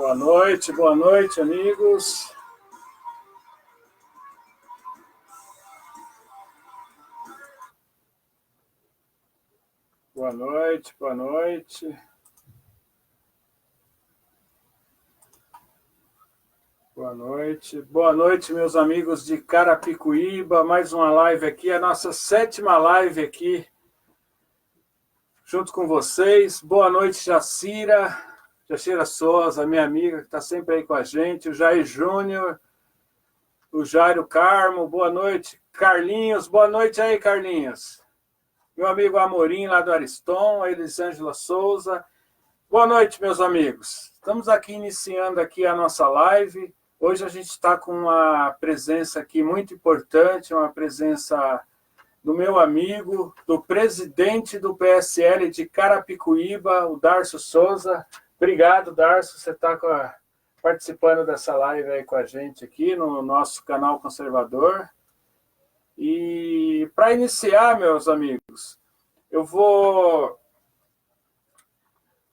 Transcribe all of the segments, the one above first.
Boa noite, amigos. Boa noite, boa noite. Boa noite, meus amigos de Carapicuíba. Mais uma live aqui, a nossa 7ª live aqui, junto com vocês. Boa noite, Jacira Souza, minha amiga, que está sempre aí com a gente. O Jair Júnior, o Jairo Carmo, boa noite. Carlinhos, boa noite aí, Carlinhos. Meu amigo Amorim, lá do Ariston, a Elisângela Souza. Boa noite, meus amigos. Estamos aqui iniciando aqui a nossa live. Hoje a gente está com uma presença aqui muito importante, uma presença do meu amigo, do presidente do PSL de Carapicuíba, o Darcio Souza. Obrigado, Darcio, você está participando dessa live aí com a gente aqui no nosso canal conservador. E para iniciar, meus amigos, eu vou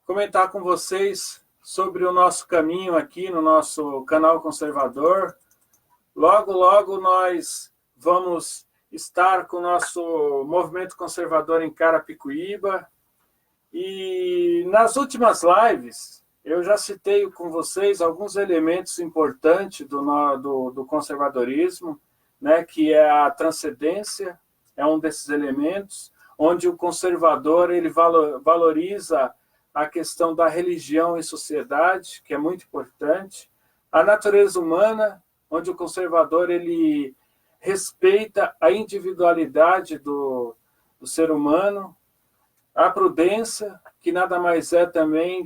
comentar com vocês sobre o nosso caminho aqui no nosso canal conservador. Logo, logo nós vamos estar com o nosso movimento conservador em Carapicuíba. E nas últimas lives, eu já citei com vocês alguns elementos importantes do conservadorismo, né, que é a transcendência, é um desses elementos, onde o conservador ele valoriza a questão da religião em sociedade, que é muito importante, a natureza humana, onde o conservador ele respeita a individualidade do ser humano, a prudência, que nada mais é também,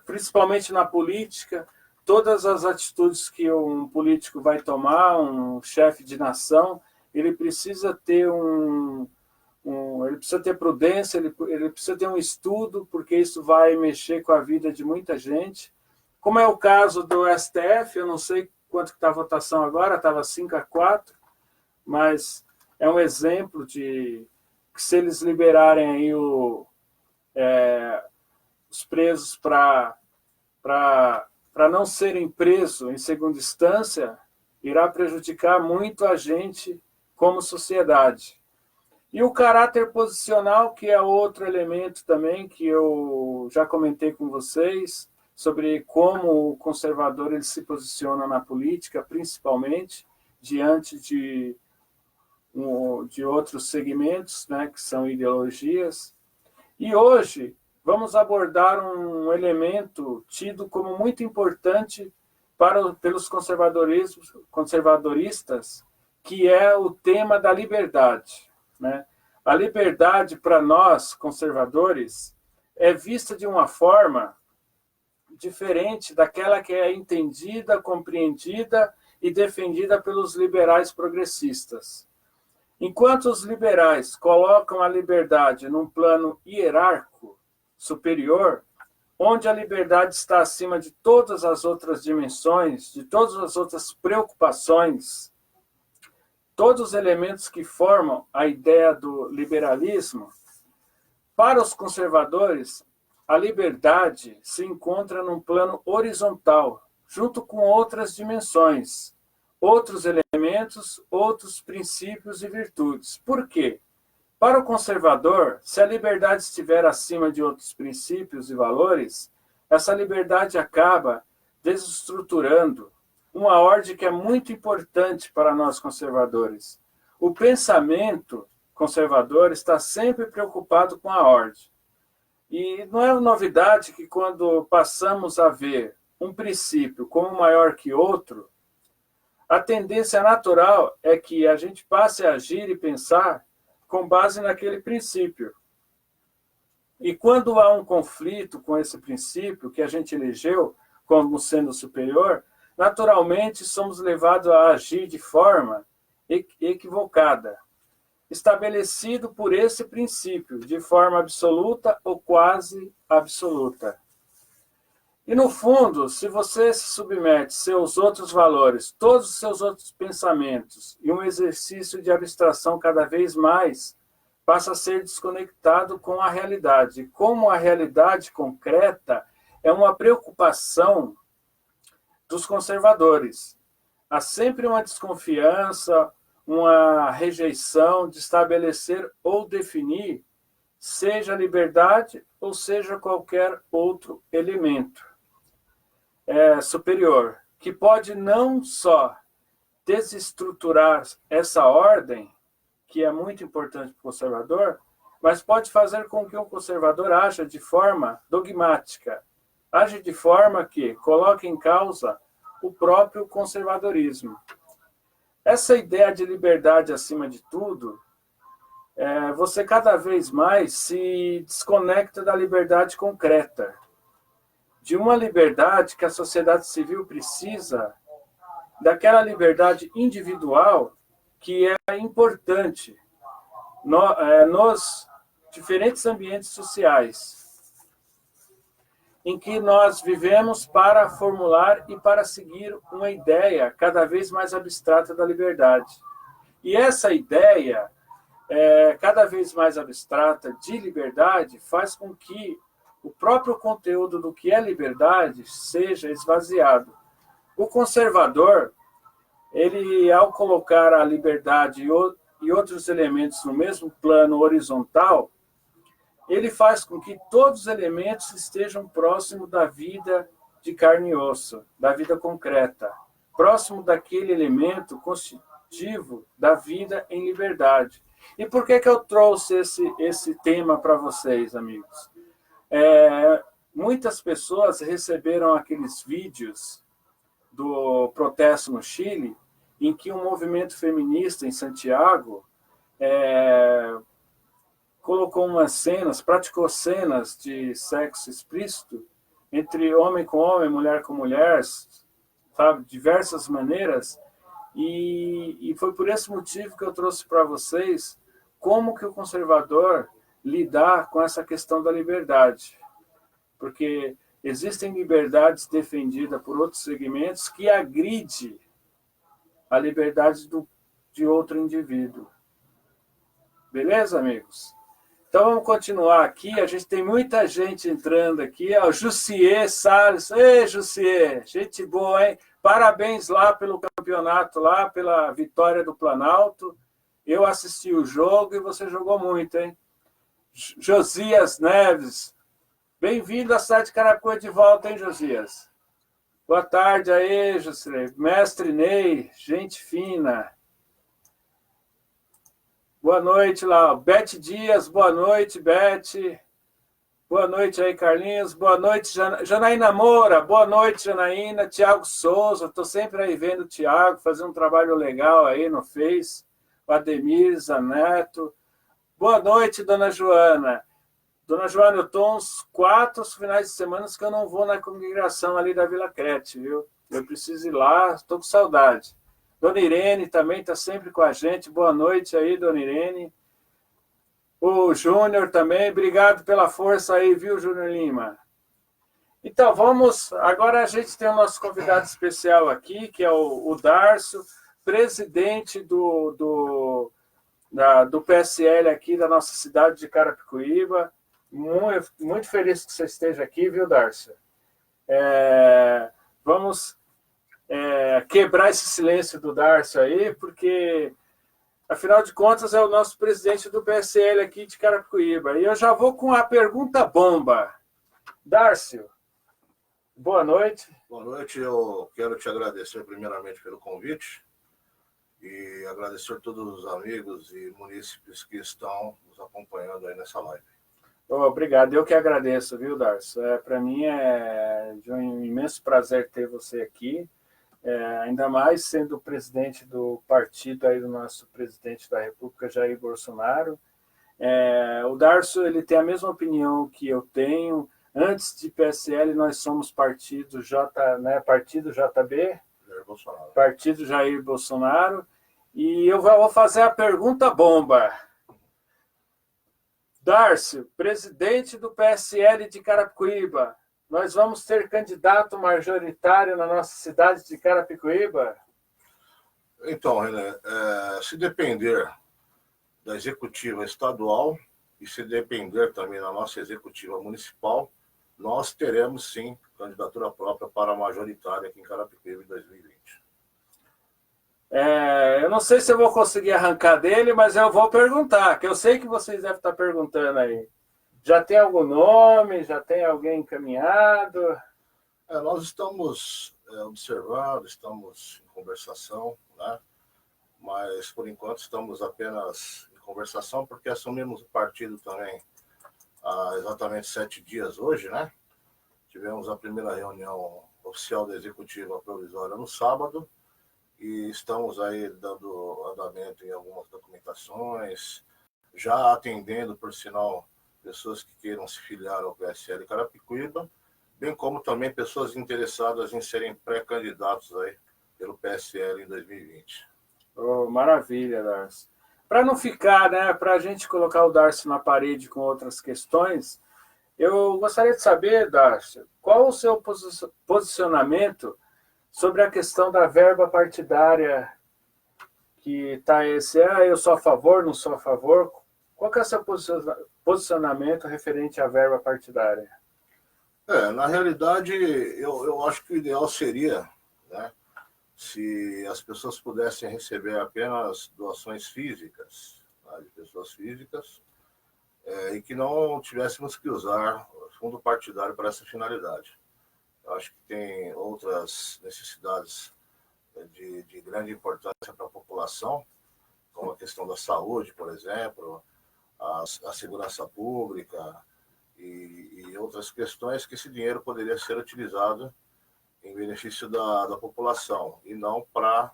principalmente na política, todas as atitudes que um político vai tomar, um chefe de nação, ele precisa ter ele precisa ter prudência, ele precisa ter um estudo, porque isso vai mexer com a vida de muita gente. Como é o caso do STF, eu não sei quanto está a votação agora, estava 5-4, mas é um exemplo de que se eles liberarem aí os presos para não serem presos em segunda instância, irá prejudicar muito a gente como sociedade. E o caráter posicional, que é outro elemento também que eu já comentei com vocês, sobre como o conservador ele se posiciona na política, principalmente diante de outros segmentos, né, que são ideologias. E hoje vamos abordar um elemento tido como muito importante pelos conservadoristas, que é o tema da liberdade, né? A liberdade, para nós, conservadores, é vista de uma forma diferente daquela que é entendida, compreendida e defendida pelos liberais progressistas. Enquanto os liberais colocam a liberdade num plano hierárquico superior, onde a liberdade está acima de todas as outras dimensões, de todas as outras preocupações, todos os elementos que formam a ideia do liberalismo, para os conservadores, a liberdade se encontra num plano horizontal, junto com outras dimensões, outros elementos, outros princípios e virtudes. Por quê? Para o conservador, se a liberdade estiver acima de outros princípios e valores, essa liberdade acaba desestruturando uma ordem que é muito importante para nós conservadores. O pensamento conservador está sempre preocupado com a ordem. E não é novidade que quando passamos a ver um princípio como maior que outro, a tendência natural é que a gente passe a agir e pensar com base naquele princípio. E quando há um conflito com esse princípio que a gente elegeu como sendo superior, naturalmente somos levados a agir de forma equivocada, estabelecido por esse princípio, de forma absoluta ou quase absoluta. E, no fundo, se você se submete seus outros valores, todos os seus outros pensamentos, e um exercício de abstração cada vez mais, passa a ser desconectado com a realidade. Como a realidade concreta é uma preocupação dos conservadores. Há sempre uma desconfiança, uma rejeição de estabelecer ou definir, seja a liberdade ou seja qualquer outro elemento superior, que pode não só desestruturar essa ordem, que é muito importante para o conservador, mas pode fazer com que o conservador haja de forma dogmática, age de forma que coloque em causa o próprio conservadorismo. Essa ideia de liberdade acima de tudo, você cada vez mais se desconecta da liberdade concreta, de uma liberdade que a sociedade civil precisa, daquela liberdade individual que é importante nos diferentes ambientes sociais em que nós vivemos para formular e para seguir uma ideia cada vez mais abstrata da liberdade. E essa ideia, cada vez mais abstrata de liberdade, faz com que o próprio conteúdo do que é liberdade seja esvaziado. O conservador, ele, ao colocar a liberdade e outros elementos no mesmo plano horizontal, ele faz com que todos os elementos estejam próximos da vida de carne e osso, da vida concreta, próximo daquele elemento constitutivo da vida em liberdade. E por que eu trouxe esse tema para vocês, amigos? Muitas pessoas receberam aqueles vídeos do protesto no Chile, em que um movimento feminista em Santiago colocou umas cenas, praticou cenas de sexo explícito entre homem com homem, mulher com mulher, sabe, diversas maneiras, e foi por esse motivo que eu trouxe para vocês como que o conservador lidar com essa questão da liberdade, porque existem liberdades defendidas por outros segmentos que agride a liberdade de outro indivíduo. Beleza, amigos? Então, vamos continuar aqui. A gente tem muita gente entrando aqui. O Jussier Salles. Ei, Jussier, gente boa, hein? Parabéns lá pelo campeonato, lá pela vitória do Planalto. Eu assisti o jogo e você jogou muito, hein? Josias Neves. Bem-vindo à cidade de Carapicuíba de volta, hein, Josias? Boa tarde aí, Jussier. Mestre Ney, gente fina. Boa noite lá, Bete Dias, boa noite, Bete. Boa noite aí, Carlinhos. Boa noite, Janaína Moura. Boa noite, Janaína. Tiago Souza, estou sempre aí vendo o Tiago, fazendo um trabalho legal aí no Face. O Ademir Zaneto. Boa noite, Dona Joana. Dona Joana, eu estou uns 4 finais de semana que eu não vou na congregação ali da Vila Crete, viu? Eu preciso ir lá, estou com saudade. Dona Irene também está sempre com a gente. Boa noite aí, Dona Irene. O Júnior também. Obrigado pela força aí, viu, Júnior Lima? Então, vamos... Agora a gente tem o nosso convidado especial aqui, que é o Darcio, presidente do PSL aqui da nossa cidade de Carapicuíba. Muito feliz que você esteja aqui, viu, Darcio? Vamos... quebrar esse silêncio do Darcio aí, porque, afinal de contas, é o nosso presidente do PSL aqui de Carapicuíba. E eu já vou com a pergunta bomba. Darcio, boa noite. Boa noite, eu quero te agradecer primeiramente pelo convite e agradecer a todos os amigos e munícipes que estão nos acompanhando aí nessa live. Obrigado, eu que agradeço, viu, Darcio? Para mim é de um imenso prazer ter você aqui. Ainda mais sendo o presidente do partido aí do nosso presidente da República, Jair Bolsonaro. O Darcio, ele tem a mesma opinião que eu tenho. Antes de PSL, nós somos partido Partido JB, Jair Bolsonaro. Partido Jair Bolsonaro. E eu vou fazer a pergunta bomba. Darcio, presidente do PSL de Carapicuíba, nós vamos ter candidato majoritário na nossa cidade de Carapicuíba? Então, René, se depender da executiva estadual e se depender também da nossa executiva municipal, nós teremos, sim, candidatura própria para a majoritária aqui em Carapicuíba em 2020. Eu não sei se eu vou conseguir arrancar dele, mas eu vou perguntar, que eu sei que vocês devem estar perguntando aí. Já tem algum nome? Já tem alguém encaminhado? Nós estamos observando, estamos em conversação, né? Mas, por enquanto, estamos apenas em conversação, porque assumimos o partido também há exatamente 7 dias hoje, né? Tivemos a primeira reunião oficial da Executiva Provisória no sábado, e estamos aí dando andamento em algumas documentações, já atendendo, por sinal, pessoas que queiram se filiar ao PSL Carapicuíba, bem como também pessoas interessadas em serem pré-candidatos aí pelo PSL em 2020. Oh, maravilha, Darcy. Para não ficar, né, para a gente colocar o Darcy na parede com outras questões, eu gostaria de saber, Darcy, qual o seu posicionamento sobre a questão da verba partidária, que está esse, eu sou a favor, não sou a favor. Qual que é o seu posicionamento referente à verba partidária? Na realidade, eu acho que o ideal seria, né, se as pessoas pudessem receber apenas doações físicas, tá, de pessoas físicas, e que não tivéssemos que usar fundo partidário para essa finalidade. Eu acho que tem outras necessidades de grande importância para a população, como a questão da saúde, por exemplo, a segurança pública e outras questões que esse dinheiro poderia ser utilizado em benefício da população e não para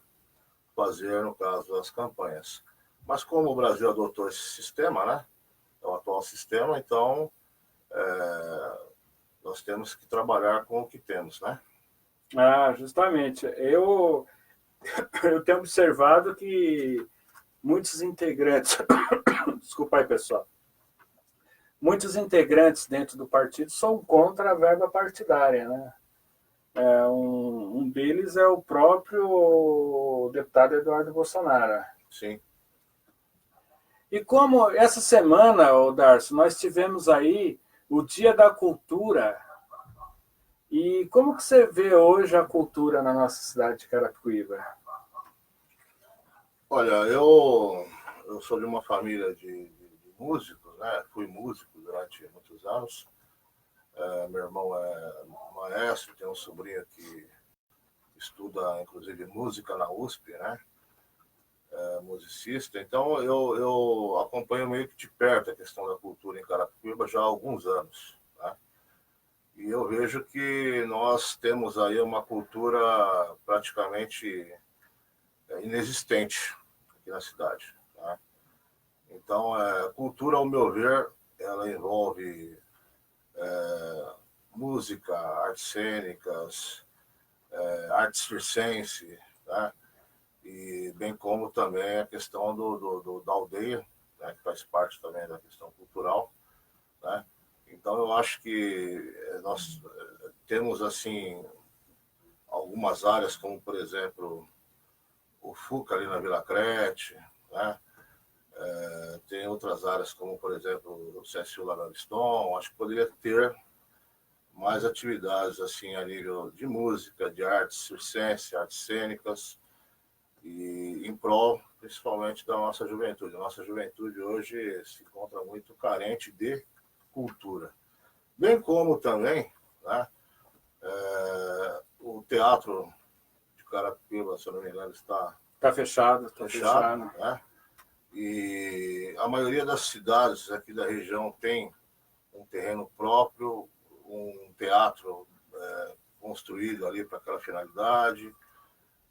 fazer, no caso, as campanhas. Mas como o Brasil adotou esse sistema, né, é o atual sistema, então nós temos que trabalhar com o que temos, né? Justamente. Eu tenho observado que muitos integrantes, desculpa aí, pessoal, muitos integrantes dentro do partido são contra a verba partidária, né? Um deles é o próprio deputado Eduardo Bolsonaro. Sim. E como essa semana, Darcy, nós tivemos aí o Dia da Cultura. E como que você vê hoje a cultura na nossa cidade de Carapicuíba? Olha, eu sou de uma família de músicos, né? Fui músico durante muitos anos. Meu irmão é maestro, tem um sobrinho que estuda, inclusive, música na USP, né? Musicista. Então, eu acompanho meio que de perto a questão da cultura em Carapicuíba já há alguns anos, né? E eu vejo que nós temos aí uma cultura praticamente inexistente aqui na cidade, né? Então, cultura, ao meu ver, ela envolve música, artes cênicas, arte circense, né? E bem como também a questão da aldeia, né? Que faz parte também da questão cultural, né? Então, eu acho que nós temos, assim, algumas áreas, como, por exemplo, o FUCA ali na Vila Crete, né? Tem outras áreas, como, por exemplo, o CSU lá na Ariston. Acho que poderia ter mais atividades, assim, a nível de música, de artes circense, artes cênicas, e em prol, principalmente, da nossa juventude. A nossa juventude hoje se encontra muito carente de cultura. Bem como também, né, o teatro de Carapicuíba, se eu não me engano, está fechado, né? E a maioria das cidades aqui da região tem um terreno próprio, um teatro construído ali para aquela finalidade,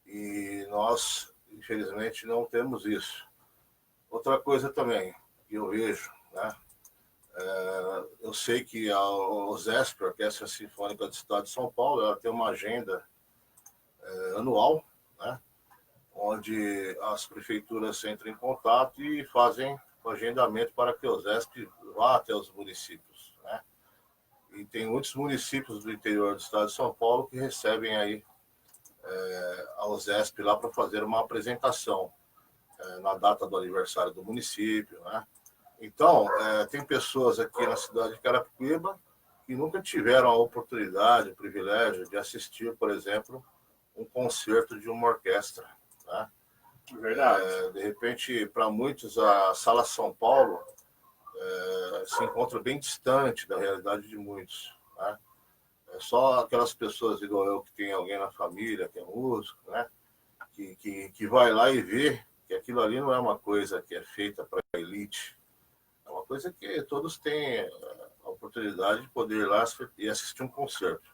e nós, infelizmente, não temos isso. Outra coisa também que eu vejo, né? Eu sei que a OSESP, a Orquestra Sinfônica do Estado de São Paulo, ela tem uma agenda anual, né, onde as prefeituras entram em contato e fazem o agendamento para que a OSESP vá até os municípios, né? E tem muitos municípios do interior do estado de São Paulo que recebem aí a OSESP lá para fazer uma apresentação na data do aniversário do município, né? Então, tem pessoas aqui na cidade de Carapicuíba que nunca tiveram a oportunidade, o privilégio de assistir, por exemplo, um concerto de uma orquestra. Né? Verdade. De repente, para muitos, a Sala São Paulo se encontra bem distante da realidade de muitos. Né? É só aquelas pessoas igual eu, que tem alguém na família, que é músico, né? que vai lá e vê que aquilo ali não é uma coisa que é feita para a elite. É uma coisa que todos têm a oportunidade de poder ir lá e assistir um concerto.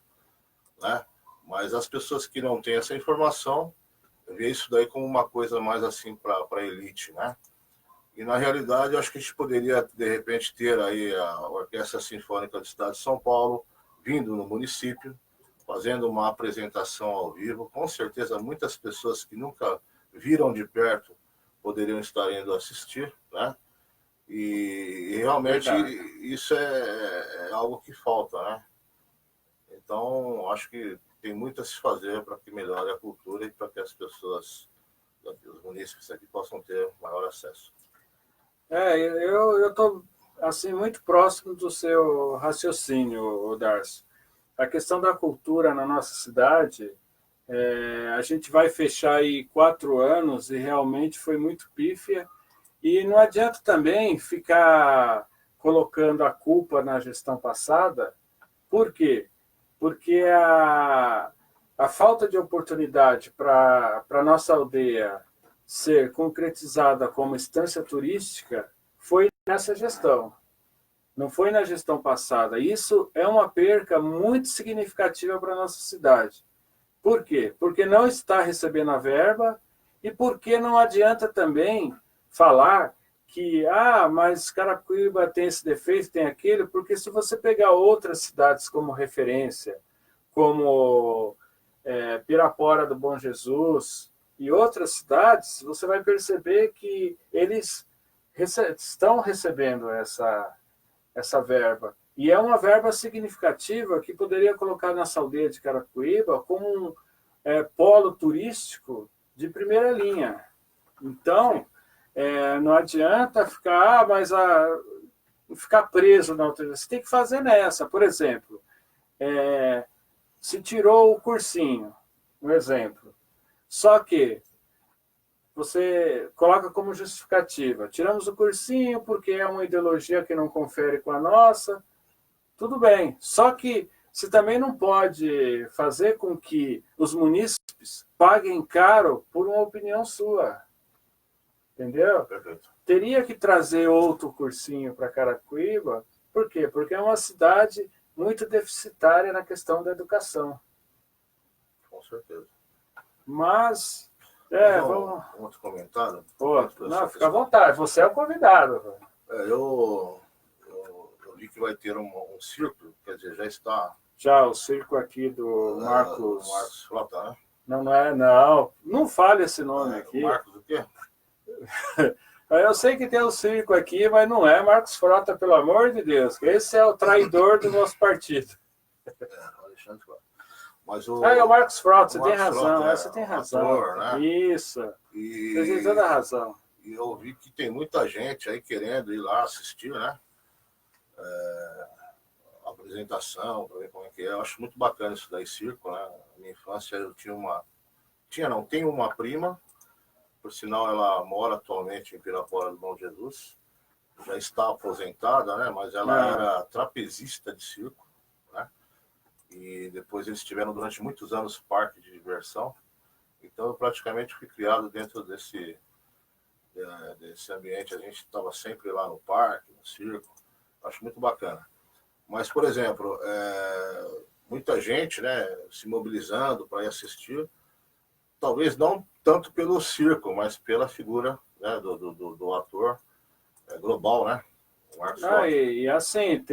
Né? Mas as pessoas que não têm essa informação, vê isso daí como uma coisa mais assim para a elite, né? E na realidade, eu acho que a gente poderia, de repente, ter aí a Orquestra Sinfônica do Estado de São Paulo vindo no município, fazendo uma apresentação ao vivo. Com certeza, muitas pessoas que nunca viram de perto poderiam estar indo assistir, né? E realmente Verdade. isso é algo que falta, né? Então, acho que tem muito a se fazer para que melhore a cultura e para que as pessoas, os munícipes aqui, possam ter maior acesso. Eu estou assim, muito próximo do seu raciocínio, Darcy. A questão da cultura na nossa cidade, a gente vai fechar aí 4 anos e realmente foi muito pífia. E não adianta também ficar colocando a culpa na gestão passada. Por quê? Porque a falta de oportunidade para a nossa aldeia ser concretizada como estância turística foi nessa gestão, não foi na gestão passada. Isso é uma perca muito significativa para a nossa cidade. Por quê? Porque não está recebendo a verba e porque não adianta também falar que, mas Carapicuíba tem esse defeito, tem aquele, porque se você pegar outras cidades como referência, como Pirapora do Bom Jesus e outras cidades, você vai perceber que eles estão recebendo essa verba. E é uma verba significativa que poderia colocar nossa aldeia de Carapicuíba como um polo turístico de primeira linha. Então, não adianta ficar, ficar preso na outra. Você tem que fazer nessa. Por exemplo, se tirou o cursinho, um exemplo. Só que você coloca como justificativa. Tiramos o cursinho porque é uma ideologia que não confere com a nossa. Tudo bem. Só que você também não pode fazer com que os munícipes paguem caro por uma opinião sua. Entendeu? Perfeito. Teria que trazer outro cursinho para Carapicuíba. Por quê? Porque é uma cidade muito deficitária na questão da educação. Com certeza. Mas, vamos... Um outro comentário? Não, fica à vontade, você é o convidado. Eu vi que vai ter um circo, quer dizer, já está... Já, o circo aqui do Marcos Frota, né? Não fale esse nome aqui. Marcos o quê? Eu sei que tem um circo aqui, mas não é Marcos Frota, pelo amor de Deus. Esse é o traidor do nosso partido. Alexandre Frota. Mas é o Marcos Frota, você tem razão. Frota, você tem razão. Ator, né? Isso. Você tem toda a razão. E eu vi que tem muita gente aí querendo ir lá assistir, né? A apresentação, para ver como é que é. Eu acho muito bacana isso daí, circo, né? Na minha infância eu tenho uma prima, por sinal ela mora atualmente em Pirapora do Bom Jesus, já está aposentada, né? Mas ela era trapezista de circo, né? E depois eles tiveram durante muitos anos parque de diversão. Então eu praticamente fui criado dentro desse ambiente. A gente estava sempre lá no parque, no circo. Acho muito bacana. Mas, por exemplo, muita gente, né, se mobilizando para ir assistir, talvez não tanto pelo circo, mas pela figura, né, do ator global, né? E assim,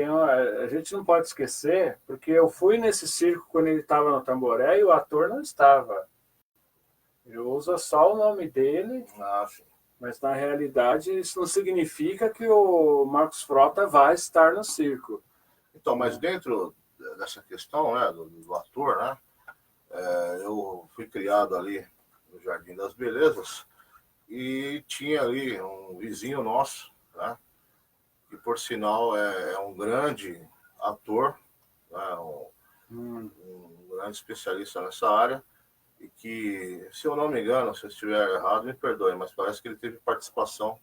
a gente não pode esquecer, porque eu fui nesse circo quando ele estava no Tamboré e o ator não estava. Ele usa só o nome dele, mas na realidade isso não significa que o Marcos Frota vai estar no circo. Então, mas dentro dessa questão, né, do ator, né, eu fui criado ali no Jardim das Belezas e tinha ali um vizinho nosso, né, que por sinal é um grande ator, né, um grande especialista nessa área, e que, se eu não me engano, se eu estiver errado, me perdoe, mas parece que ele teve participação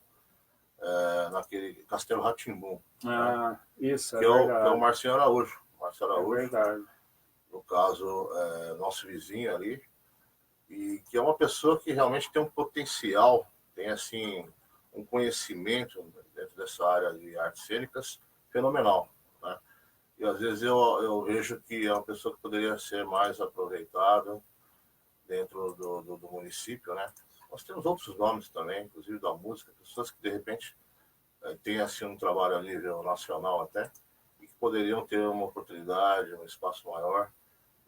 naquele Castelo Rá-Tim-Bum, né, Isso, é que é o verdade. Marcinho Araújo. Marcinho É Araújo, verdade. no caso, nosso vizinho ali, e que é uma pessoa que realmente tem um potencial, tem assim um conhecimento dentro dessa área de artes cênicas fenomenal, né? E às vezes eu vejo que é uma pessoa que poderia ser mais aproveitada dentro do município, né? Nós temos outros nomes também, inclusive da música, pessoas que de repente têm assim um trabalho a nível nacional até, e que poderiam ter uma oportunidade, um espaço maior,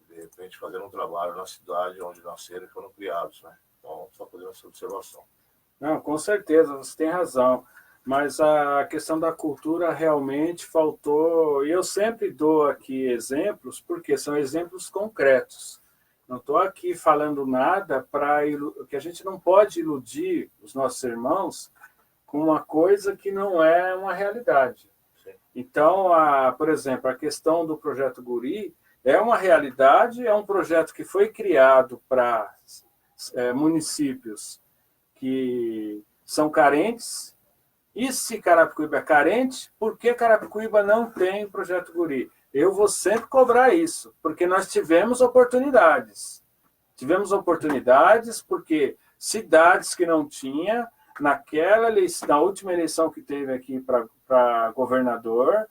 de repente fazer um trabalho na cidade onde nasceram e foram criados, né? Então, só fazer essa observação. Não, com certeza, você tem razão. Mas a questão da cultura realmente faltou. E eu sempre dou aqui exemplos, porque são exemplos concretos. Não estou aqui falando nada para que a gente não pode iludir os nossos irmãos com uma coisa que não é uma realidade. Sim. Então, por exemplo, a questão do projeto Guri é uma realidade, é um projeto que foi criado para municípios que são carentes. E se Carapicuíba é carente, por que Carapicuíba não tem o projeto Guri? Eu vou sempre cobrar isso, porque nós tivemos oportunidades. Tivemos oportunidades porque cidades que não tinha, na última eleição que teve aqui para governador,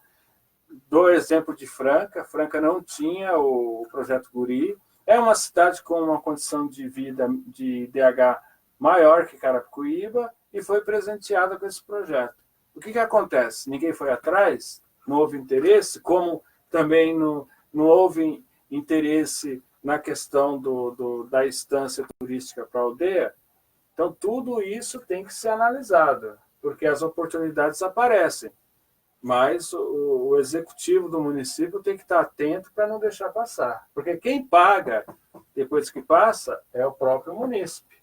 dou exemplo de Franca. Franca não tinha o projeto Guri. É uma cidade com uma condição de vida de DH maior que Carapicuíba e foi presenteada com esse projeto. O que acontece? Ninguém foi atrás, não houve interesse, como também não houve interesse na questão da instância turística para a aldeia. Então, tudo isso tem que ser analisado, porque as oportunidades aparecem. Mas o executivo do município tem que estar atento para não deixar passar. Porque quem paga depois que passa é o próprio munícipe.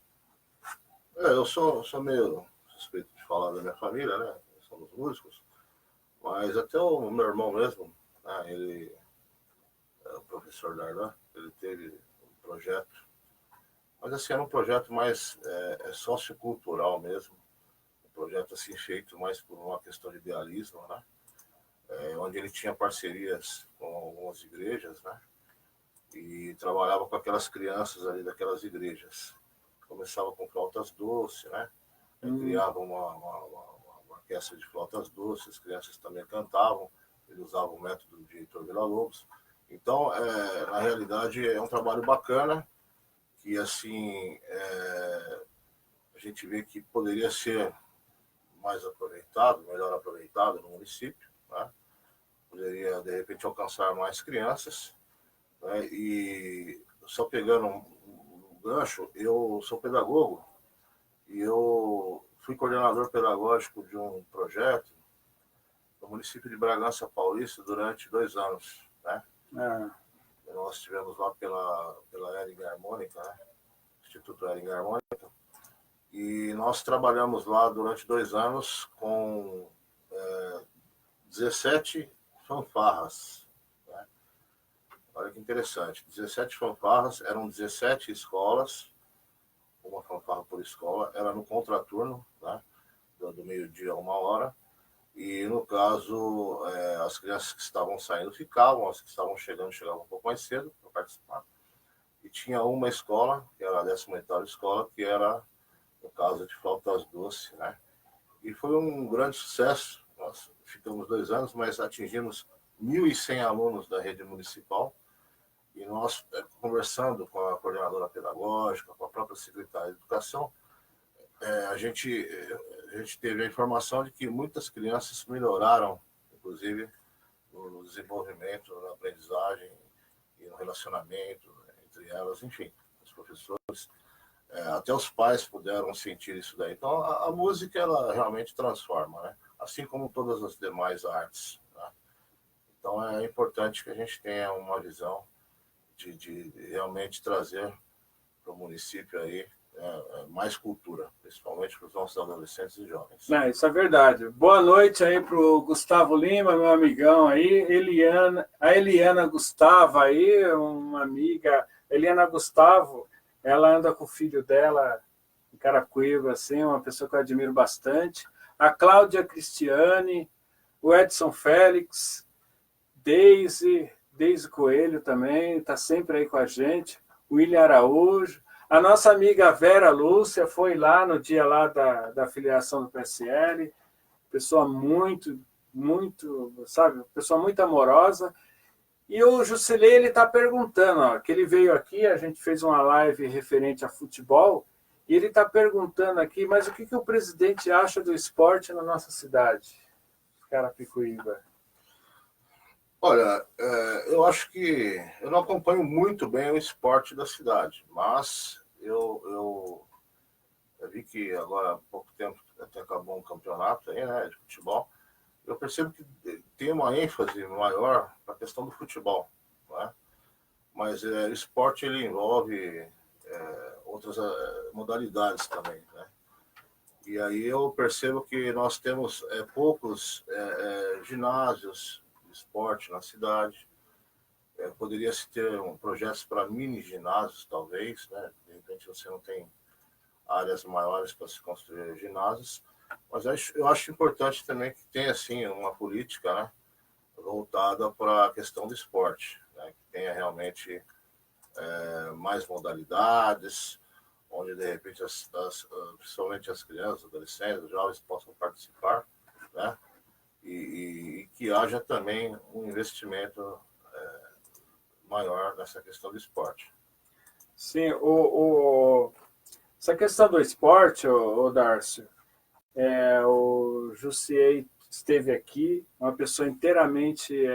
Eu sou meio suspeito de falar da minha família, né? Somos músicos, mas até o meu irmão mesmo, né? Ele é o professor Darlan, ele teve um projeto, mas assim, era um projeto mais sociocultural mesmo, um projeto assim feito mais por uma questão de idealismo, né? Onde ele tinha parcerias com algumas igrejas, né? E trabalhava com aquelas crianças ali daquelas igrejas. Começava com flautas doces, né? Criava uma orquestra de flautas doces, as crianças também cantavam, ele usava o método de Heitor Villa-Lobos. Então, na realidade, é um trabalho bacana, que assim, a gente vê que poderia ser mais aproveitado, melhor aproveitado no município, né? Poderia, de repente, alcançar mais crianças, né? E só pegando um gancho, eu sou pedagogo e eu fui coordenador pedagógico de um projeto no município de Bragança Paulista durante 2 anos, né? Nós estivemos lá pela Ering Harmônica, né? Instituto Ering Harmônica, e nós trabalhamos lá durante 2 anos com 17 fanfarras, né? Olha que interessante, 17 fanfarras, eram 17 escolas, uma fanfarra por escola, era no contraturno, né? Do meio-dia a 1 hora, e no caso, as crianças que estavam saindo ficavam, as que estavam chegando chegavam um pouco mais cedo para participar. E tinha uma escola, que era a 18ª escola, que era, no caso, de flautas doces, né? E foi um grande sucesso. Nós ficamos 2 anos, mas atingimos 1.100 alunos da rede municipal. E nós, conversando com a coordenadora pedagógica, com a própria secretária de Educação, a gente teve a informação de que muitas crianças melhoraram, inclusive, no desenvolvimento, na aprendizagem e no relacionamento entre elas, enfim, os professores. Até os pais puderam sentir isso daí. Então, a música, ela realmente transforma, né? Assim como todas as demais artes, né? Então, é importante que a gente tenha uma visão de realmente trazer para o município aí mais cultura, principalmente para os nossos adolescentes e jovens. Isso é verdade. Boa noite aí para o Gustavo Lima, meu amigão aí, a Eliana Gustavo aí, uma amiga. Eliana Gustavo, ela anda com o filho dela em Carapicuíba, assim, uma pessoa que eu admiro bastante. A Cláudia Cristiane, o Edson Félix, Deise Coelho também, está sempre aí com a gente. O William Araújo. A nossa amiga Vera Lúcia foi lá no dia lá da filiação do PSL, pessoa muito, sabe, pessoa muito amorosa. E o Jusilei, ele está perguntando, que ele veio aqui, a gente fez uma live referente a futebol, e ele está perguntando aqui, mas o que o presidente acha do esporte na nossa cidade, Carapicuíba? Olha, eu acho que eu não acompanho muito bem o esporte da cidade, mas eu vi que agora há pouco tempo até acabou um campeonato aí, né, de futebol. Eu percebo que tem uma ênfase maior para a questão do futebol, né? Mas o esporte ele envolve outras modalidades também, né? E aí eu percebo que nós temos poucos ginásios de esporte na cidade. Poderia-se ter projetos para mini ginásios, talvez, né? De repente você não tem áreas maiores para se construir ginásios, mas eu acho importante também que tenha assim uma política, né, voltada para a questão do esporte, né, que tenha realmente mais modalidades, onde de repente principalmente as crianças, adolescentes, os jovens possam participar, né, e que haja também um investimento maior nessa questão do esporte. Sim, essa questão do esporte, o Darcio, o Jussiei esteve aqui, uma pessoa inteiramente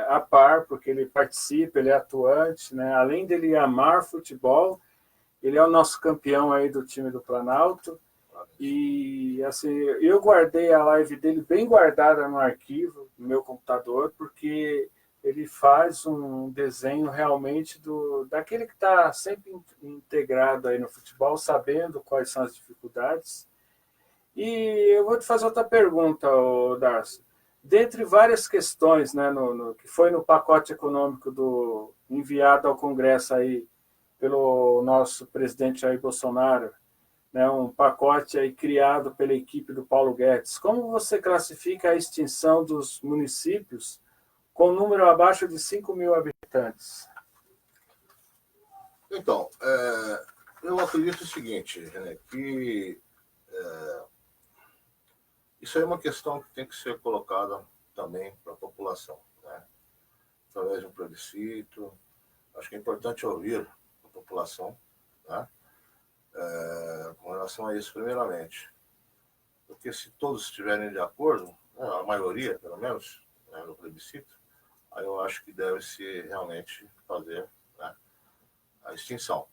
a par, porque ele participa, ele é atuante, né? Além dele amar futebol, ele é o nosso campeão aí do time do Planalto. E assim, eu guardei a live dele bem guardada no arquivo, no meu computador, porque ele faz um desenho realmente daquele que está sempre integrado aí no futebol, sabendo quais são as dificuldades. E eu vou te fazer outra pergunta, Darcy. Dentre várias questões, né, que foi no pacote econômico enviado ao Congresso aí pelo nosso presidente Jair Bolsonaro, né, um pacote aí criado pela equipe do Paulo Guedes, como você classifica a extinção dos municípios com número abaixo de 5.000 habitantes? Então, eu acredito o seguinte, né, que isso é uma questão que tem que ser colocada também para a população, né? Através de um plebiscito. Acho que é importante ouvir a população, né? Com relação a isso, primeiramente. Porque se todos estiverem de acordo, né, a maioria, pelo menos, né, no plebiscito, aí eu acho que deve-se realmente fazer, né, a extinção.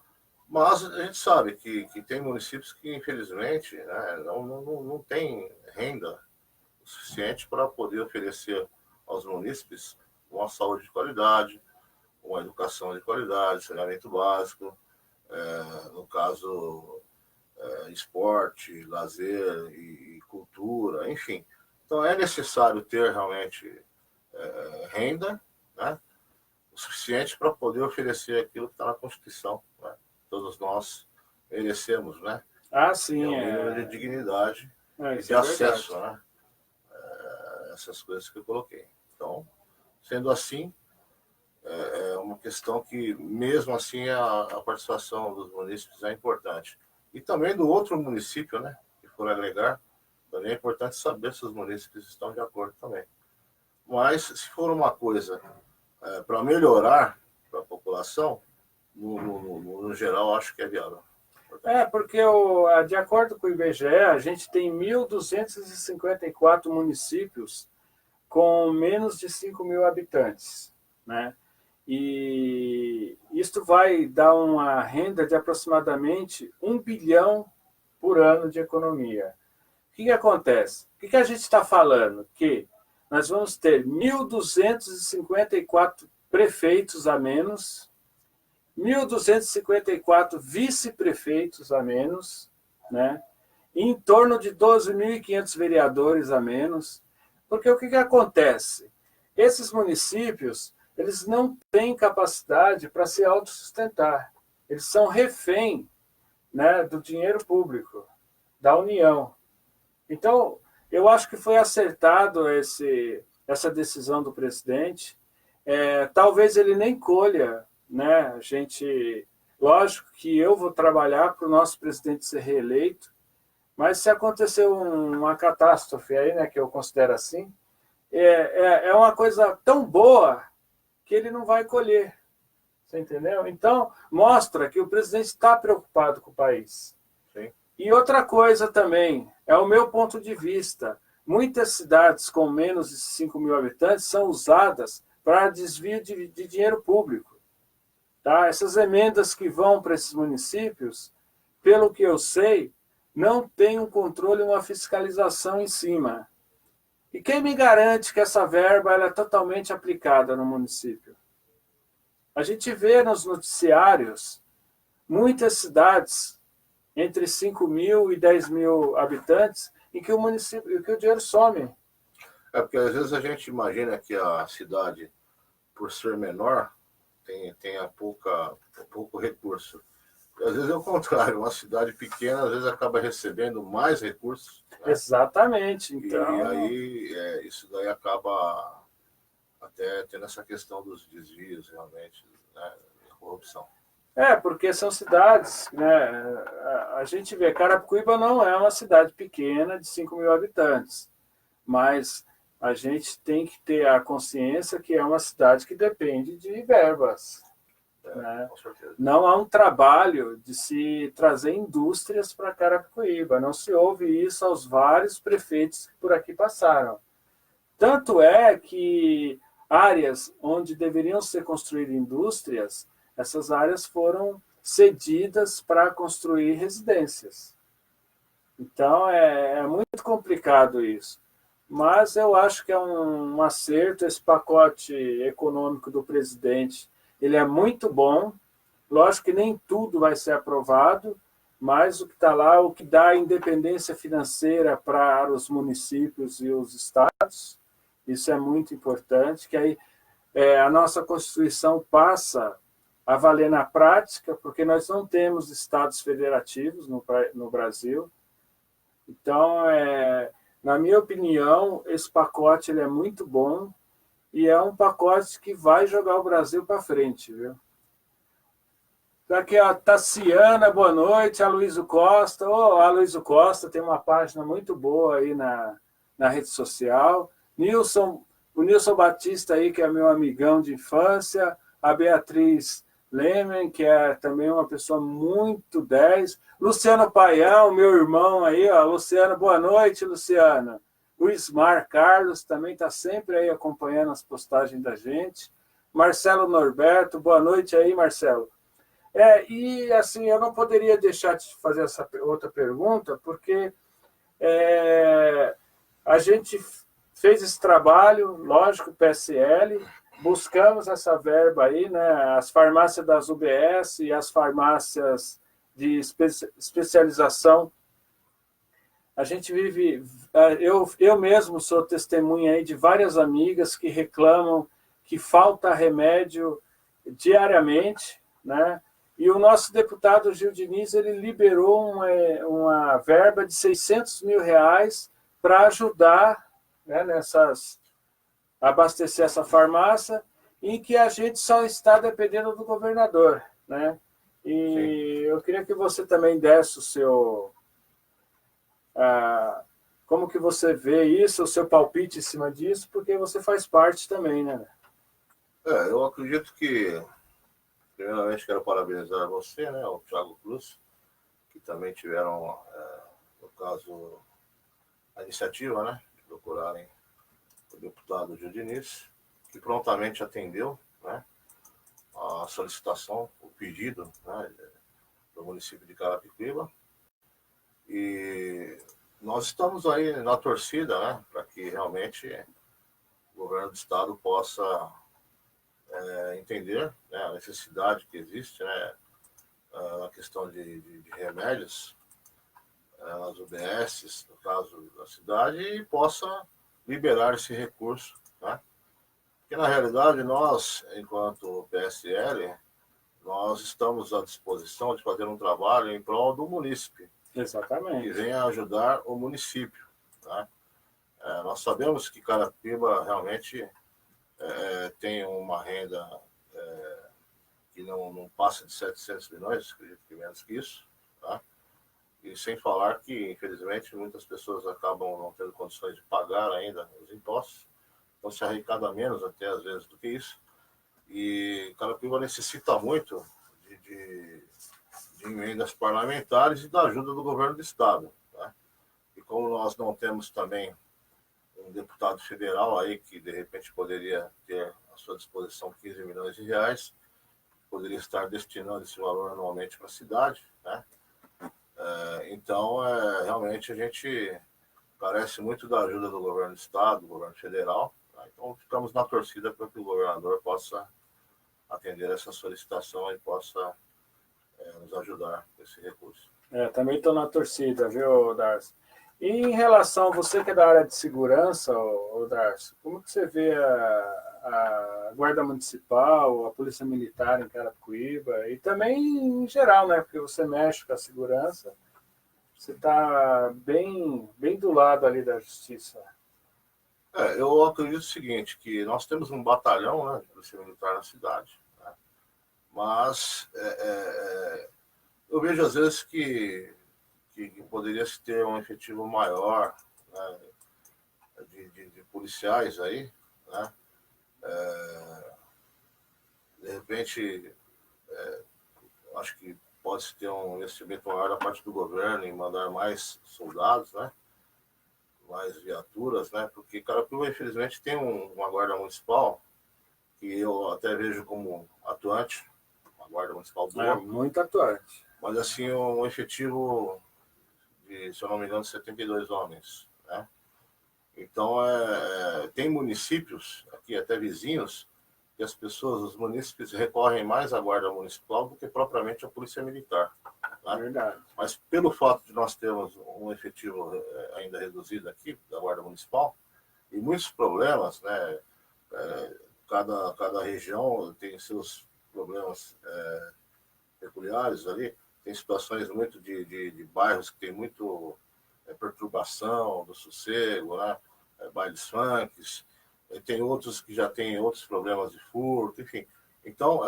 Mas a gente sabe que tem municípios que, infelizmente, né, não tem renda o suficiente para poder oferecer aos munícipes uma saúde de qualidade, uma educação de qualidade, saneamento básico, no caso, esporte, lazer e cultura, enfim. Então é necessário ter realmente renda, né, o suficiente para poder oferecer aquilo que está na Constituição, né? Todos nós merecemos, né? Sim. Um nível de dignidade e de acesso, né? Essas coisas que eu coloquei. Então, sendo assim, é uma questão que, mesmo assim, a participação dos munícipes é importante. E também do outro município, né, que for agregar, também é importante saber se os munícipes estão de acordo também. Mas, se for uma coisa para melhorar para a população, no geral, acho que é viável. Porque, de acordo com o IBGE, a gente tem 1.254 municípios com menos de 5.000 habitantes, né? E isto vai dar uma renda de aproximadamente 1 bilhão por ano de economia. O que acontece? O que a gente está falando? Que nós vamos ter 1.254 prefeitos a menos 1.254 vice-prefeitos a menos, né? E em torno de 12.500 vereadores a menos. Porque o que acontece? Esses municípios, eles não têm capacidade para se autossustentar. Eles são refém, né, do dinheiro público, da União. Então, eu acho que foi acertado essa decisão do presidente. Talvez ele nem colha, né? Lógico que eu vou trabalhar para o nosso presidente ser reeleito, mas se acontecer uma catástrofe aí, né, que eu considero assim, é uma coisa tão boa que ele não vai colher. Você entendeu? Então, mostra que o presidente está preocupado com o país. Sim. E outra coisa também, é o meu ponto de vista, muitas cidades com menos de 5 mil habitantes são usadas para desvio de dinheiro público. Tá? Essas emendas que vão para esses municípios, pelo que eu sei, não tem um controle e uma fiscalização em cima. E quem me garante que essa verba ela é totalmente aplicada no município? A gente vê nos noticiários muitas cidades entre 5 mil e 10 mil habitantes em que o dinheiro some. Porque às vezes a gente imagina que a cidade, por ser menor, tenha pouco recurso. Às vezes é o contrário, uma cidade pequena às vezes acaba recebendo mais recursos. Né? Exatamente. Então... E aí isso daí acaba até tendo essa questão dos desvios realmente, né, da corrupção. Porque são cidades, né? A gente vê, Carapicuíba não é uma cidade pequena de 5 mil habitantes, mas a gente tem que ter a consciência que é uma cidade que depende de verbas. Né? Com certeza. Não há um trabalho de se trazer indústrias para Carapicuíba, não se ouve isso aos vários prefeitos que por aqui passaram. Tanto é que áreas onde deveriam ser construídas indústrias, essas áreas foram cedidas para construir residências. Então, é muito complicado isso. Mas eu acho que é um acerto esse pacote econômico do presidente. Ele é muito bom. Lógico que nem tudo vai ser aprovado, mas o que está lá, o que dá independência financeira para os municípios e os estados, isso é muito importante, que aí a nossa Constituição passa a valer na prática, porque nós não temos estados federativos no Brasil. Então, na minha opinião, esse pacote ele é muito bom e é um pacote que vai jogar o Brasil para frente, viu? Aqui a Tassiana, boa noite, a Luísio Costa. A Luísio Costa tem uma página muito boa aí na rede social. O Nilson Batista aí, que é meu amigão de infância, a Beatriz Lemen, que é também uma pessoa muito 10. Luciano Paião, meu irmão aí, ó. Luciano, boa noite, Luciano. O Ismar Carlos também está sempre aí acompanhando as postagens da gente. Marcelo Norberto, boa noite aí, Marcelo. E assim, eu não poderia deixar de fazer essa outra pergunta, porque a gente fez esse trabalho, lógico, PSL, buscamos essa verba aí, né? As farmácias das UBS e as farmácias de especialização. A gente vive... Eu mesmo sou testemunha aí de várias amigas que reclamam que falta remédio diariamente, né? E o nosso deputado Gil Diniz ele liberou uma verba de 600 mil reais para ajudar, né, abastecer essa farmácia, em que a gente só está dependendo do governador. Né? E Sim. Eu queria que você também desse o seu... como que você vê isso, o seu palpite em cima disso, porque você faz parte também, né? Eu acredito que... Primeiramente, quero parabenizar você, né, o Thiago Cruz, que também tiveram, no caso, a iniciativa, né, de procurarem o deputado Gil Diniz, que prontamente atendeu, né, a solicitação, o pedido, né, do município de Carapicuíba. E nós estamos aí na torcida, né, para que realmente o governo do estado possa entender, né, a necessidade que existe, né, a questão de remédios, as UBSs, no caso da cidade, e possa liberar esse recurso. Né? Porque, na realidade, nós, enquanto PSL, nós estamos à disposição de fazer um trabalho em prol do munícipe, Exatamente. que venha ajudar o município. Né? Nós sabemos que Carapicuíba realmente tem uma renda que não passa de 700 milhões, acredito que menos que isso. Tá? E sem falar que, infelizmente, muitas pessoas acabam não tendo condições de pagar ainda os impostos, então se arrecada menos até às vezes do que isso. E Carapicuíba necessita muito de emendas parlamentares e da ajuda do governo do Estado. Né? E como nós não temos também um deputado federal aí que de repente poderia ter à sua disposição 15 milhões de reais, poderia estar destinando esse valor anualmente para a cidade, né? Então, realmente a gente carece muito da ajuda do governo do Estado, do governo federal, tá? Então ficamos na torcida para que o governador possa atender essa solicitação e possa nos ajudar com esse recurso. Também estou na torcida, viu, Darcy? E em relação, você que é da área de segurança, Darcy, como que você vê a Guarda Municipal, a Polícia Militar em Carapicuíba e também em geral, né? Porque você mexe com a segurança, você está bem do lado ali da justiça. Eu acredito o seguinte, que nós temos um batalhão, né, de Polícia Militar na cidade, né? Mas eu vejo às vezes que poderia se ter um efetivo maior, né, de policiais aí, né? De repente, acho que pode-se ter um investimento maior da parte do governo em mandar mais soldados, né? Mais viaturas, né? Porque Carapicuíba, infelizmente, tem uma guarda municipal que eu até vejo como atuante, uma guarda municipal boa. Muito atuante. Mas, assim, um efetivo de, se eu não me engano, 72 homens, né? Então, tem municípios, aqui até vizinhos, que as pessoas, os munícipes, recorrem mais à Guarda Municipal do que propriamente à Polícia Militar. Né? Verdade. Mas pelo fato de nós termos um efetivo ainda reduzido aqui, da Guarda Municipal, e muitos problemas, né? Cada região tem seus problemas peculiares ali, tem situações muito de bairros que tem muito perturbação do sossego, né? Bailes funks, tem outros que já têm outros problemas de furto, enfim. Então,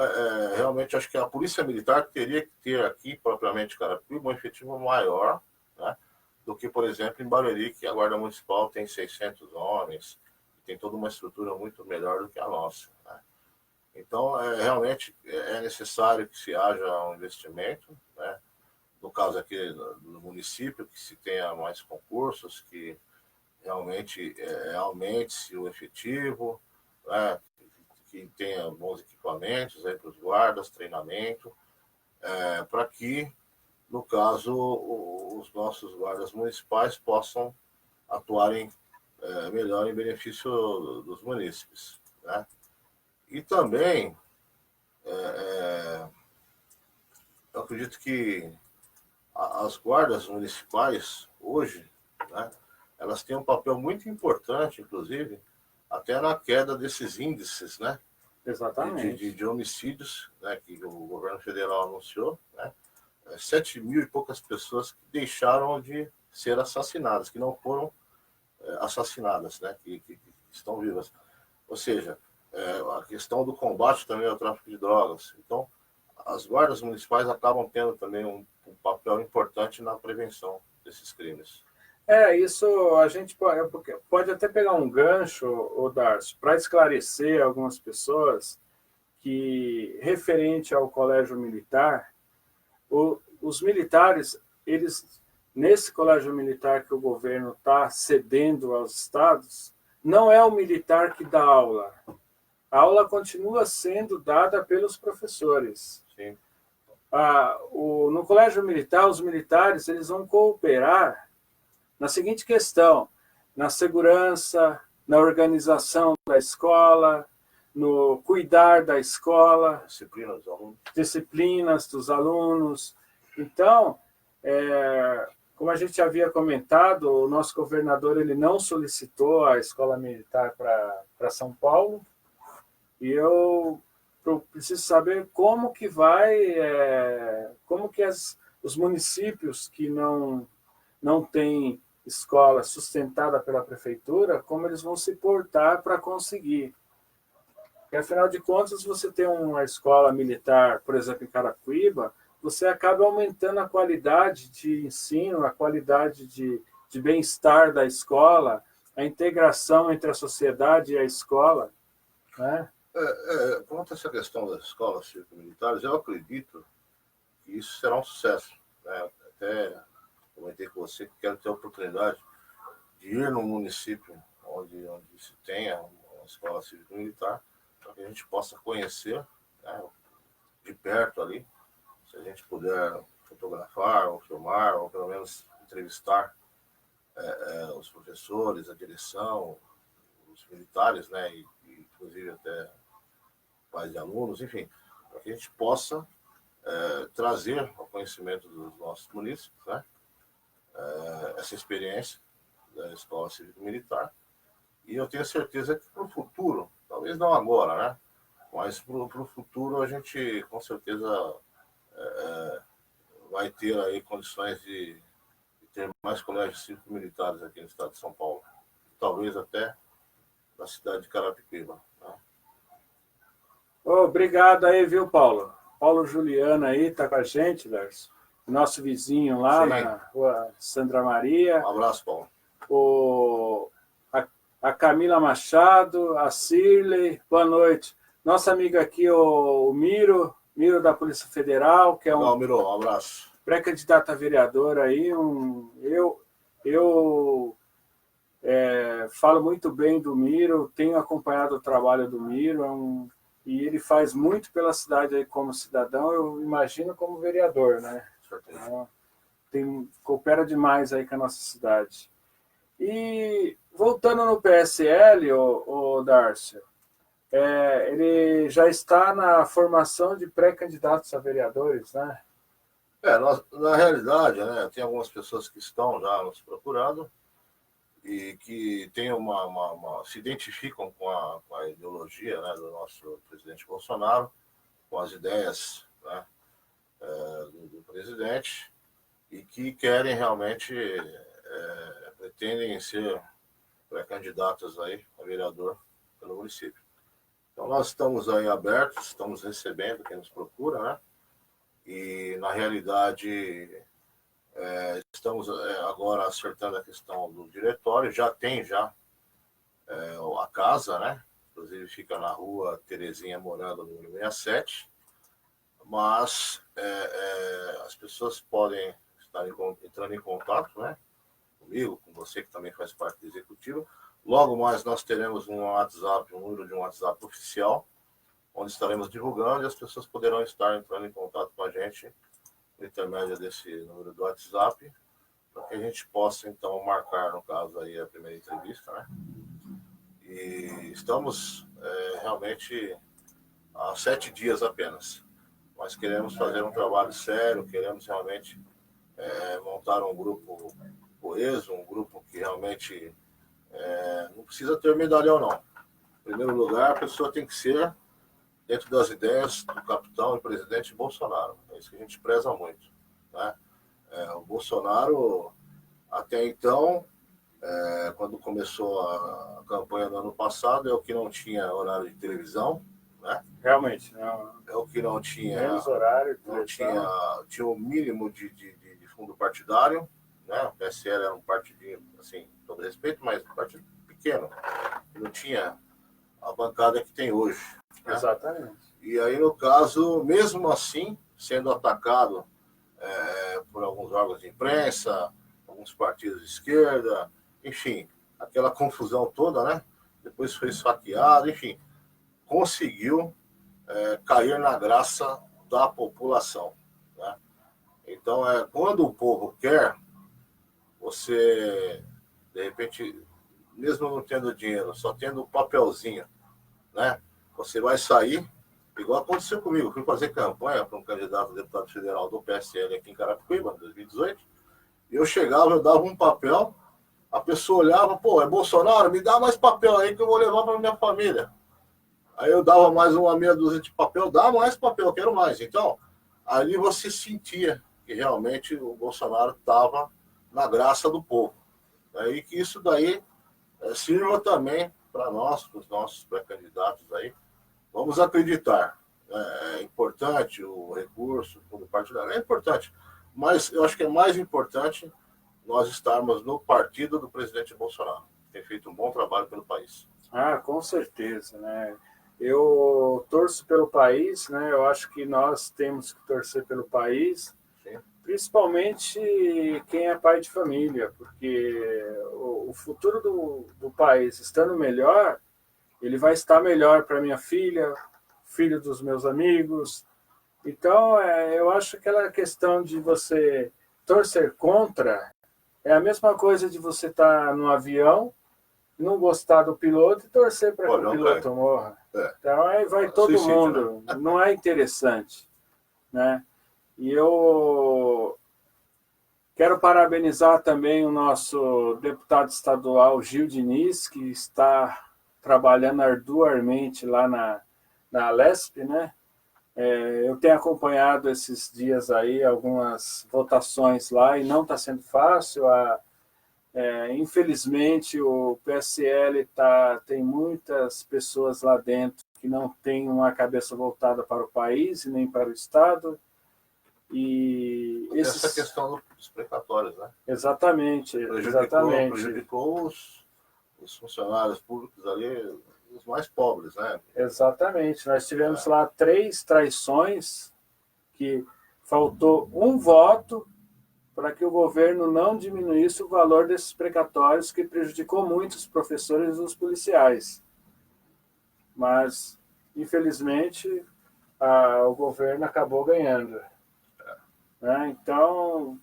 realmente, acho que a Polícia Militar teria que ter aqui, propriamente, Carapicuíba, um efetivo maior, né, do que, por exemplo, em Barueri, que a Guarda Municipal tem 600 homens, tem toda uma estrutura muito melhor do que a nossa. Né? Então, realmente, é necessário que se haja um investimento, né, no caso aqui do município, que se tenha mais concursos, que realmente aumente-se o efetivo, né, que tenha bons equipamentos aí para os guardas, treinamento, para que, no caso, os nossos guardas municipais possam atuarem melhor em benefício dos munícipes. Né? E também, eu acredito que as guardas municipais, hoje, né, elas têm um papel muito importante, inclusive, até na queda desses índices, né? Exatamente. De homicídios, né, que o governo federal anunciou, né? 7 mil e poucas pessoas que deixaram de ser assassinadas, que não foram assassinadas, né, que estão vivas. Ou seja, a questão do combate também ao tráfico de drogas. Então, as guardas municipais acabam tendo também um papel importante na prevenção desses crimes. Isso a gente pode até pegar um gancho, Darcy, para esclarecer algumas pessoas que, referente ao colégio militar, os militares, eles, nesse colégio militar que o governo está cedendo aos estados, não é o militar que dá aula. A aula continua sendo dada pelos professores. Sim. No colégio militar, os militares eles vão cooperar na seguinte questão: na segurança, na organização da escola, no cuidar da escola, Disciplina dos alunos. disciplinas dos alunos. Então, como a gente havia comentado, o nosso governador ele não solicitou a escola militar para São Paulo, e eu preciso saber como que como que os municípios que não têm escola sustentada pela prefeitura, como eles vão se portar para conseguir. Porque, afinal de contas, você tem uma escola militar, por exemplo, em Carapicuíba, você acaba aumentando a qualidade de ensino, a qualidade de bem-estar da escola, a integração entre a sociedade e a escola, né? Quanto a essa questão das escolas cívico-militares, eu acredito que isso será um sucesso, né? Até comentei com você que quero ter a oportunidade de ir no município onde se tenha uma escola cívico-militar, para que a gente possa conhecer, né, de perto ali, se a gente puder fotografar ou filmar, ou pelo menos entrevistar os professores, a direção, os militares, né, e inclusive até pais de alunos, enfim, para que a gente possa trazer ao conhecimento dos nossos munícipes, né, essa experiência da Escola Cívico-Militar. E eu tenho certeza que para o futuro, talvez não agora, né, mas para o futuro a gente com certeza vai ter aí condições de ter mais colégios cívico-militares aqui no estado de São Paulo. Talvez até na cidade de Carapicuíba, né? Obrigado aí, viu, Paulo? Paulo Juliano aí está com a gente, Darcy. Nosso vizinho lá. Sim. Na rua Sandra Maria. Um abraço, Paulo. A Camila Machado, a Cirlei, boa noite. Nossa amiga aqui, o Miro da Polícia Federal, que é um... Miro, um abraço. Pré-candidato a vereador aí, eu falo muito bem do Miro, tenho acompanhado o trabalho do Miro, e ele faz muito pela cidade aí como cidadão, eu imagino como vereador, né? Coopera demais aí com a nossa cidade. E voltando no PSL, o Darcy, ele já está na formação de pré-candidatos a vereadores, né? Na realidade, né, tem algumas pessoas que estão já nos procurando e que tem se identificam com a ideologia, né, do nosso presidente Bolsonaro, com as ideias, né, do presidente, e que querem realmente, pretendem ser pré-candidatos aí a vereador pelo município. Então nós estamos aí abertos, estamos recebendo quem nos procura, né? E na realidade estamos agora acertando a questão do diretório, já tem a casa, né? Inclusive fica na rua Terezinha Morando, número 67, mas as pessoas podem estar entrando em contato, né, comigo, com você que também faz parte do executivo. Logo mais nós teremos um número de um WhatsApp oficial, onde estaremos divulgando e as pessoas poderão estar entrando em contato com a gente por intermédio desse número do WhatsApp, para que a gente possa, então, marcar, no caso, aí, a primeira entrevista, né? E estamos realmente há 7 dias apenas. Nós queremos fazer um trabalho sério, queremos realmente montar um grupo coeso, um grupo que realmente não precisa ter medalhão, não. Em primeiro lugar, a pessoa tem que ser dentro das ideias do capitão e presidente Bolsonaro. É isso que a gente preza muito, né? O Bolsonaro, até então, quando começou a campanha no ano passado, é o que não tinha horário de televisão, né? Realmente. É o que não tinha... Menos horário. Não tinha o mínimo de fundo partidário, né? O PSL era um partidinho, assim, com todo respeito, mas um partido pequeno. Não tinha a bancada que tem hoje. Né? Exatamente. E aí, no caso, mesmo assim, sendo atacado por alguns órgãos de imprensa, alguns partidos de esquerda, enfim, aquela confusão toda, né? Depois foi esfaqueado, enfim, conseguiu cair na graça da população, né? Então, quando o povo quer, você, de repente, mesmo não tendo dinheiro, só tendo um papelzinho, né? Você vai sair, igual aconteceu comigo. Eu fui fazer campanha para um candidato a deputado federal do PSL aqui em Carapicuíba, em 2018. E eu chegava, eu dava um papel, a pessoa olhava, pô, é Bolsonaro? Me dá mais papel aí que eu vou levar para minha família. Aí eu dava mais uma meia dúzia de papel, dá mais papel, quero mais. Então, ali você sentia que realmente o Bolsonaro estava na graça do povo. E que isso daí sirva também para nós, para os nossos pré-candidatos aí. Vamos acreditar. É importante o recurso, todo partidário, é importante. Mas eu acho que é mais importante nós estarmos no partido do presidente Bolsonaro. Tem feito um bom trabalho pelo país. Ah, com certeza, né? Eu torço pelo país, né? Eu acho que nós temos que torcer pelo país, sim, principalmente quem é pai de família, porque o futuro do país estando melhor, ele vai estar melhor para minha filha, filho dos meus amigos. Então, eu acho que aquela questão de você torcer contra é a mesma coisa de você estar no avião, não gostar do piloto e torcer para que o piloto morra. Então aí vai todo mundo, né? Não é interessante, né? E eu quero parabenizar também o nosso deputado estadual Gil Diniz, que está trabalhando arduamente lá na Alesp, né? Eu tenho acompanhado esses dias aí algumas votações lá e não está sendo fácil. Infelizmente, o PSL tem muitas pessoas lá dentro que não têm uma cabeça voltada para o país e nem para o Estado. E essa questão dos precatórios, né? Exatamente. Prejudicou os funcionários públicos ali, os mais pobres, né? Exatamente. Nós tivemos lá 3 traições que faltou um voto para que o governo não diminuísse o valor desses precatórios, que prejudicou muito os professores e os policiais. Mas, infelizmente, o governo acabou ganhando. Né? Então,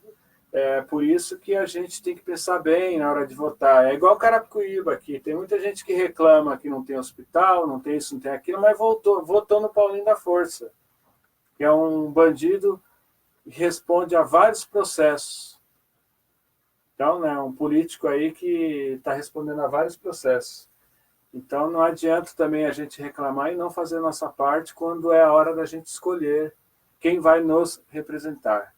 é por isso que a gente tem que pensar bem na hora de votar. É igual Carapicuíba aqui. Tem muita gente que reclama que não tem hospital, não tem isso, não tem aquilo, mas votou no Paulinho da Força, que é um bandido que responde a vários processos. Então, né, um político aí que está respondendo a vários processos. Então, não adianta também a gente reclamar e não fazer a nossa parte quando é a hora da gente escolher quem vai nos representar.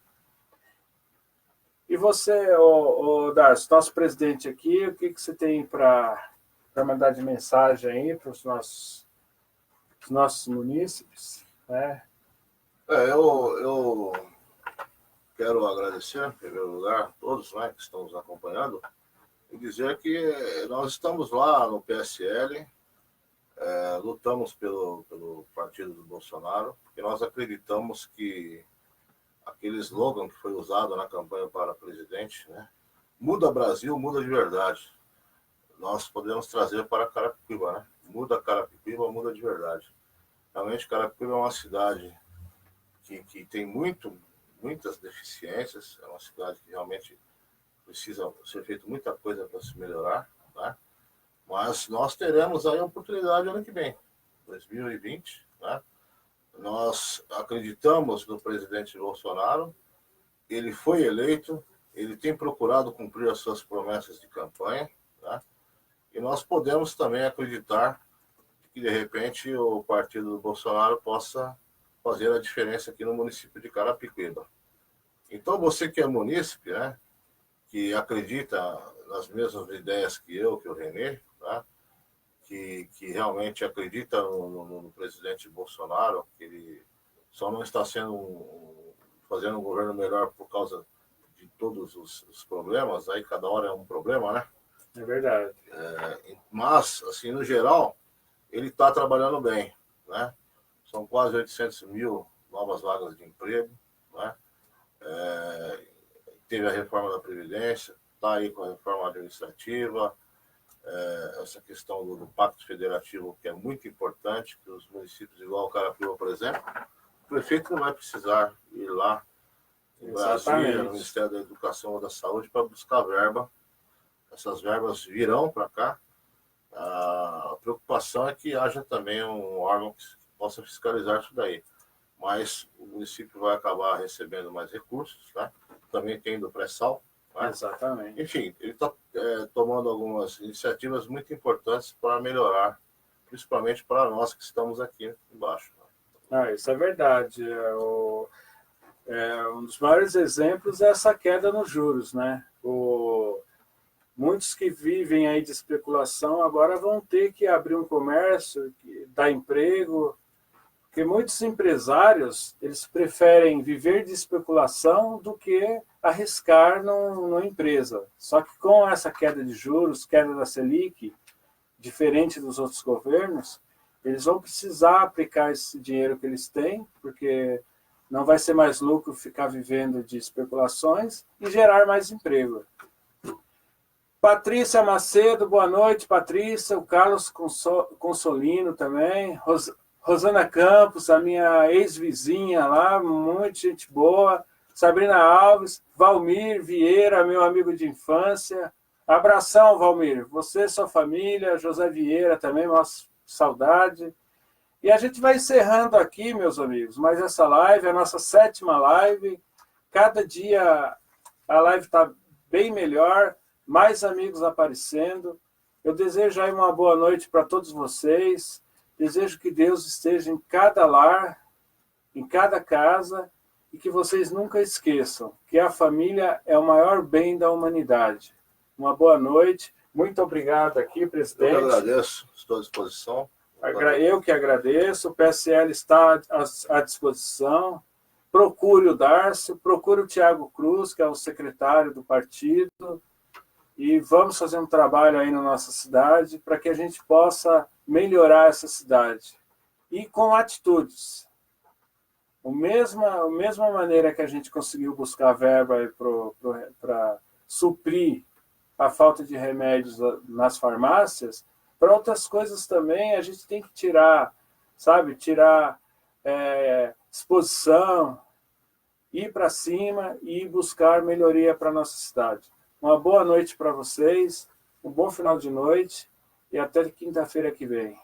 E você, Darcio, nosso presidente aqui, o que você tem para mandar de mensagem aí para os nossos munícipes? Né? Eu quero agradecer, em primeiro lugar, a todos, né, que estão nos acompanhando e dizer que nós estamos lá no PSL, lutamos pelo partido do Bolsonaro, porque nós acreditamos que aquele slogan que foi usado na campanha para presidente, né, muda Brasil, muda de verdade. Nós podemos trazer para Carapicuíba, né? Muda Carapicuíba, muda de verdade. Realmente, Carapicuíba é uma cidade que tem muitas deficiências, é uma cidade que realmente precisa ser feita muita coisa para se melhorar, né? Mas nós teremos aí a oportunidade ano que vem, 2020, né? Nós acreditamos no presidente Bolsonaro, ele foi eleito, ele tem procurado cumprir as suas promessas de campanha, né? E nós podemos também acreditar que, de repente, o partido do Bolsonaro possa fazer a diferença aqui no município de Carapicuíba. Então, você que é munícipe, né, que acredita nas mesmas ideias que o Renê, tá? que realmente acredita no presidente Bolsonaro, que ele só não está fazendo um governo melhor por causa de todos os problemas, aí cada hora é um problema, né? É verdade. Mas, assim, no geral, ele está trabalhando bem, né? São quase 800 mil novas vagas de emprego, né? Teve a reforma da Previdência, está aí com a reforma administrativa, essa questão do Pacto Federativo, que é muito importante, que os municípios, igual o Carapicuíba, por exemplo, o prefeito não vai precisar ir lá em Brasília, no Ministério da Educação ou da Saúde, para buscar verba. Essas verbas virão para cá, A preocupação é que haja também um órgão que possa fiscalizar isso daí. Mas o município vai acabar recebendo mais recursos, né? Também tem do pré-sal. Né? Exatamente. Enfim, ele está tomando algumas iniciativas muito importantes para melhorar, principalmente para nós que estamos aqui embaixo. Isso é verdade. Um dos maiores exemplos é essa queda nos juros, né? Muitos que vivem aí de especulação agora vão ter que abrir um comércio, dar emprego, porque muitos empresários eles preferem viver de especulação do que arriscar numa empresa. Só que com essa queda de juros, queda da Selic, diferente dos outros governos, eles vão precisar aplicar esse dinheiro que eles têm, porque não vai ser mais lucro ficar vivendo de especulações e gerar mais emprego. Patrícia Macedo, boa noite, Patrícia. O Carlos Consolino também. Rosana Campos, a minha ex-vizinha lá, muita gente boa. Sabrina Alves, Valmir Vieira, meu amigo de infância. Abração, Valmir. Você, sua família, José Vieira também, nossa saudade. E a gente vai encerrando aqui, meus amigos, mais essa live, a nossa 7ª live. Cada dia a live está bem melhor, mais amigos aparecendo. Eu desejo aí uma boa noite para todos vocês. Desejo que Deus esteja em cada lar, em cada casa, e que vocês nunca esqueçam que a família é o maior bem da humanidade. Uma boa noite. Muito obrigado aqui, presidente. Eu agradeço, estou à disposição. Eu que agradeço, o PSL está à disposição. Procure o Darcio, procure o Tiago Cruz, que é o secretário do partido, e vamos fazer um trabalho aí na nossa cidade para que a gente possa melhorar essa cidade. E com atitudes. A mesma maneira que a gente conseguiu buscar verba para suprir a falta de remédios nas farmácias, para outras coisas também a gente tem que tirar, sabe, exposição, ir para cima e buscar melhoria para a nossa cidade. Uma boa noite para vocês, um bom final de noite e até quinta-feira que vem.